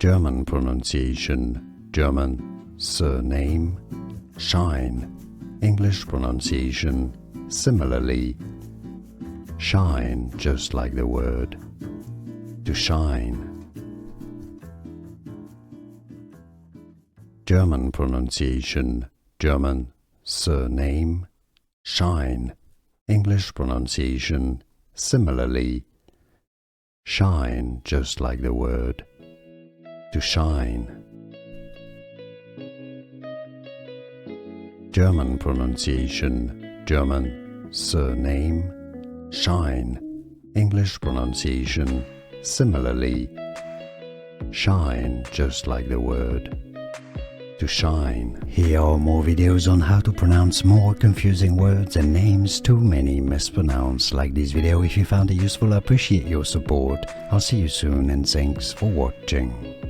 German pronunciation, German surname, Schein, English pronunciation, similarly, shine just like the word, to shine. German pronunciation, German surname, Schein, English pronunciation, similarly, shine just like the word, to shine. German pronunciation, German surname, Schein, English pronunciation, similarly, shine just like the word, to shine. Here are more videos on how to pronounce more confusing words and names too many mispronounced. Like this video if you found it useful. I appreciate your support. I'll see you soon and thanks for watching.